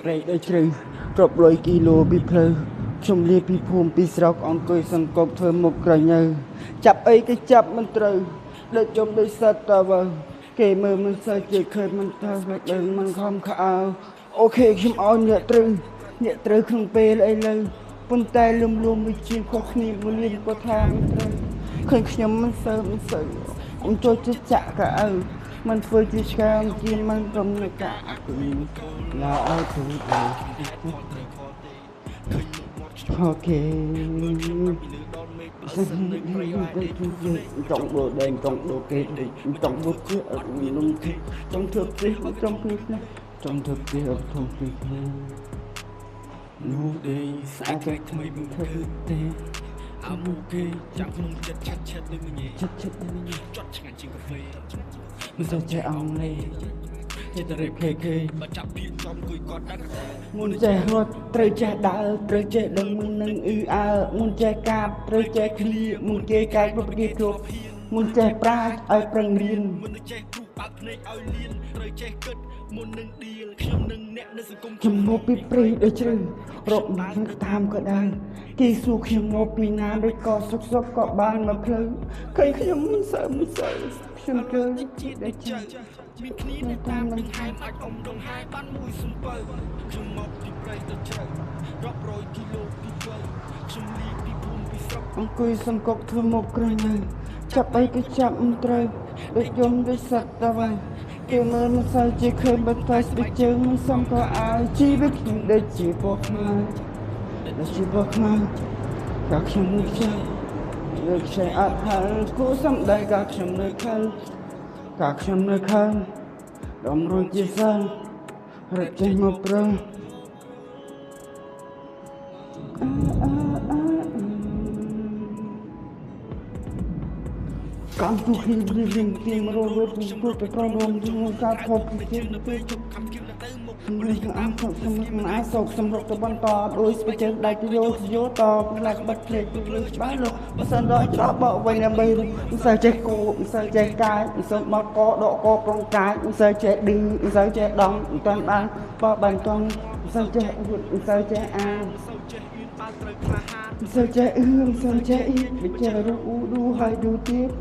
រែកដល់ជ្រៅរាប់រយគីឡូពីផ្លូវខ្ញុំលាពីភូមិពីស្រុកអង្គុយសង្កប់ធ្វើមុខក្រញើចាប់អីគេចាប់មិនត្រូវដូចខ្ញុំដូចសត្វតើបើគេមើលមិនសូវជាឃើញមិនថាដឹងមិនខំខើអូខេខ្ញុំឲ្យអ្នកត្រូវក្នុងពេលអីលើប៉ុន្តែលំវិជាខុសគ្នាមួយលៀនក៏ថាមិនត្រូវឃើញខ្ញុំមិនសូវខ្ញុំចូលចិត្តចាក់កៅអៅมันធ្វើជាឆ្កាមជាមិនព្រមនៅកាគឺឡាឲ្យទូទៅអូខេចង់ដូរដែងចង់ដូរគេចង់ដូរជានំគេចង់ធ្វើទេចង់ធ្វើទេចង់ធ្វើទេអត់ធំទេនោះទេស្អាតតែថ្មីមិនធ្វើទេអើមកគេចាំក្នុងចិត្តឆាត់ដូចញ៉េឆាត់ចត់ឆ្ងាញ់ជាងកាហ្វេមិនសូវចេះអង់គ្លេសចេះតែរេបគេបើចាប់ពីចំគួយគាត់ដឹងមុនចេះរត់ត្រូវចេះដើរត្រូវចេះដឹងមុននឹងអើមុនចេះកាបត្រូវចេះឃ្លាមុនគេកាយគ្រប់គេគ្រប់មុនចេះប្រាជ្ញឲ្យប្រឹងរៀនមុនចេះគ្រូបើកភ្នែកឲ្យលៀនត្រូវចេះគិតមុននឹងឌីលខ្ញុំនឹងអ្នកនៅសង្គមខ្ញុំមកពីព្រៃដូចជ្រៅរកនឹងតាមក៏ដើរគេសួរខ្ញុំមកពីណាដូចក៏សុកក៏បានមកផ្លូវឃើញខ្ញុំមិនសូវខ្ញុំគឺដែលចាមានគ្នានៅតាមនឹងហែមអាចអ៊ំដងហាយបានមួយសំពៅខ្ញុំមកពីព្រៃទៅជ្រៅរាប់រយគីឡូពីផ្លូវខ្ញុំលីពីភូមិពីស្រុកអង្គុយសង្កត់ធ្វើមកក្រញើចាប់អីក៏ចាប់មិនត្រូវដូចយំដូចសត្វតើវិញគេមើលមិនសូវជាឃើញបើតែស្បែកជើងមិនសមក៏ឲ្យជីវិតខ្ញុំដូចជាពណ៌ខ្មៅក៏ខ្ញុំនឹងចាលើកចេះអត់ហើយគូសំដីក៏ខ្ញុំនៅខលដំរួចជាសិលរត់ចេញមកប្រឹងកំពុងហ៊ីលវិញទីមករត់ពុទ្ធទៅក្រមក្នុងការផុតពីទៅខំគៀវទៅមុខនេះអង្គខ្ញុំអាចសោកសម្រុកទៅបន្តដោយស្បែកជើងដៃទៅយោតផ្លែបាត់ភ្លេចលើច្បាស់លោកបើសិនដល់ច្រកបកវិញដើម្បីមិនសូវចេះគូមិនសូវចេះកាយមិនសូវមកកដកកប្រងកាយមិនសូវចេះឌឺមិនសូវចេះដងមិនតាន់បានបបបានកងមិនសូវចេះអួតមិនសូវចេះអានមិនសូវចេះយឺនបានត្រូវក្លាហានមិនសូវចេះមិនសូវចេះអ៊ីមិនចេះរੂឌូហើយឌូទៀត